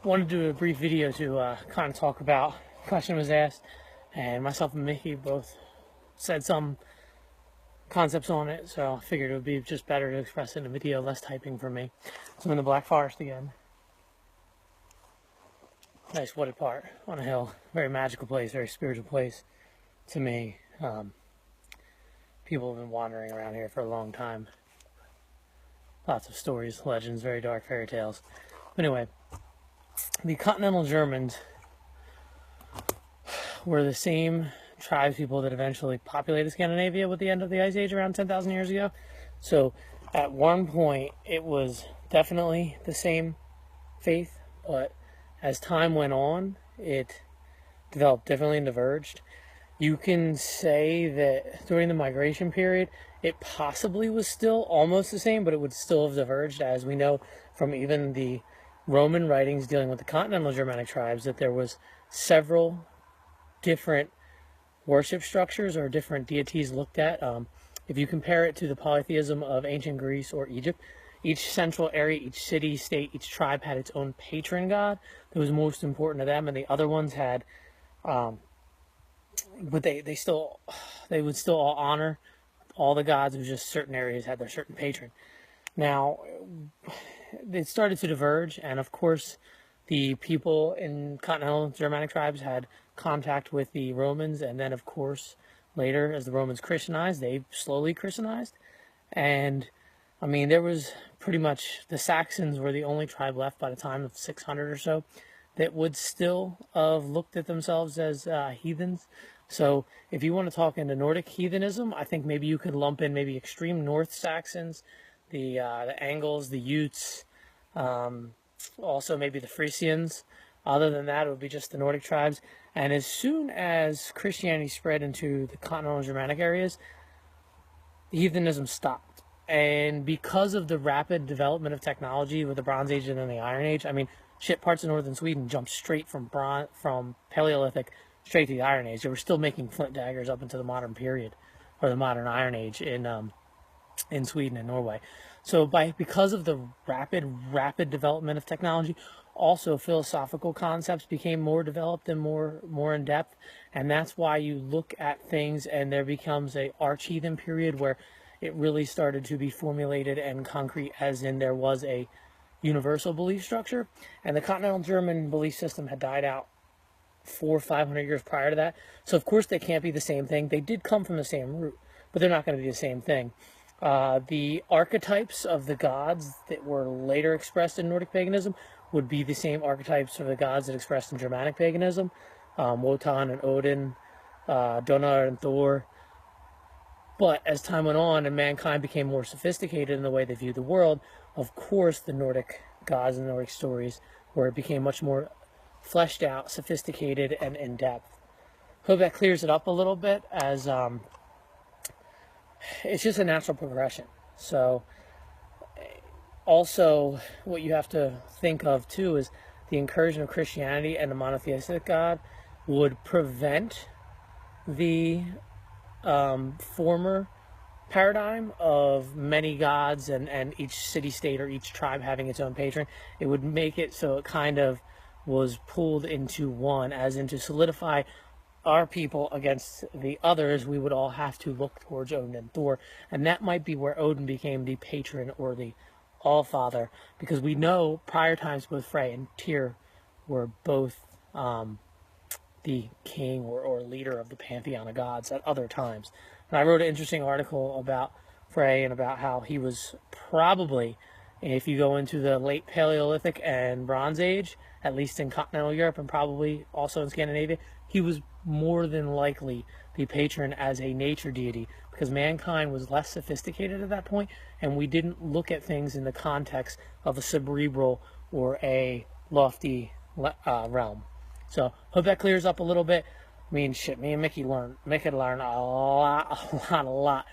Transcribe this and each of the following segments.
wanted to do a brief video to kind of talk about the question was asked, and myself and Mickey both said some concepts on it, so I figured it would be just better to express it in a video, less typing for me. So I'm in the Black Forest again. Nice wooded part on a hill. Very magical place, very spiritual place to me. People have been wandering around here for a long time. Lots of stories, legends, very dark fairy tales. But anyway, the continental Germans were the same tribes people that eventually populated Scandinavia with the end of the Ice Age around 10,000 years ago. So at one point it was definitely the same faith, but as time went on it developed differently and diverged. You can say that during the migration period it possibly was still almost the same, but it would still have diverged, as we know from even the Roman writings dealing with the continental Germanic tribes that there was several different worship structures or different deities looked at. If you compare it to the polytheism of ancient Greece or Egypt, each central area, each city, state, each tribe had its own patron god that was most important to them, and the other ones had, but they would still all honor all the gods. It was just certain areas had their certain patron. Now, it started to diverge, and of course, the people in continental Germanic tribes had contact with the Romans, and then, of course, later, as the Romans Christianized, they slowly Christianized. And, I mean, there was pretty much, the Saxons were the only tribe left by the time of 600 or so that would still have looked at themselves as heathens. So, if you want to talk into Nordic heathenism, I think maybe you could lump in maybe extreme North Saxons, the Angles, the Utes, also maybe the Frisians. Other than that, it would be just the Nordic tribes. And as soon as Christianity spread into the continental Germanic areas, heathenism stopped. And because of the rapid development of technology with the Bronze Age and then the Iron Age, I mean, parts of northern Sweden jumped straight from Paleolithic straight to the Iron Age. They were still making flint daggers up into the modern period, or the modern Iron Age in Sweden and Norway. So because of the rapid development of technology, also philosophical concepts became more developed and more in depth, and that's why you look at things and there becomes a arch-heathen period where it really started to be formulated and concrete, as in there was a universal belief structure, and the continental German belief system had died out 400 or 500 years prior to that. So of course they can't be the same thing. They did come from the same root, but they're not going to be the same thing. The archetypes of the gods that were later expressed in Nordic paganism would be the same archetypes of the gods that expressed in Germanic paganism. Wotan and Odin, Donar and Thor. But as time went on and mankind became more sophisticated in the way they viewed the world, of course the Nordic gods and Nordic stories, where it became much more fleshed out, sophisticated, and in-depth. Hope that clears it up a little bit, as it's just a natural progression. So also what you have to think of too is the incursion of Christianity and the monotheistic God would prevent the former paradigm of many gods and each city-state or each tribe having its own patron. It would make it so it kind of was pulled into one, as in to solidify our people against the others, we would all have to look towards Odin and Thor, and that might be where Odin became the patron or the All-Father, because we know prior times both Frey and Tyr were both the king or leader of the pantheon of gods at other times. And I wrote an interesting article about Frey and about how he was probably, if you go into the late Paleolithic and Bronze Age, at least in continental Europe and probably also in Scandinavia, he was more than likely the patron as a nature deity, because mankind was less sophisticated at that point, and we didn't look at things in the context of a cerebral or a lofty realm. So hope that clears up a little bit. I mean, shit, me and Mickey learned a lot.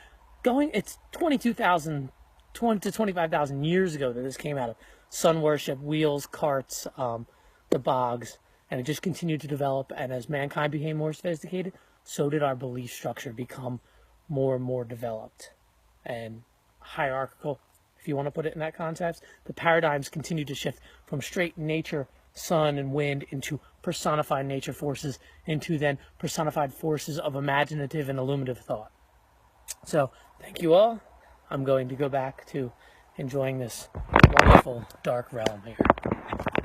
It's 22,000 to 25,000 years ago that this came out of sun worship, wheels, carts, the bogs, and it just continued to develop. And as mankind became more sophisticated, so did our belief structure become more and more developed and hierarchical, if you want to put it in that context. The paradigms continue to shift from straight nature sun and wind into personified nature forces, into then personified forces of imaginative and illuminative thought. So thank you all. I'm going to go back to enjoying this wonderful dark realm here.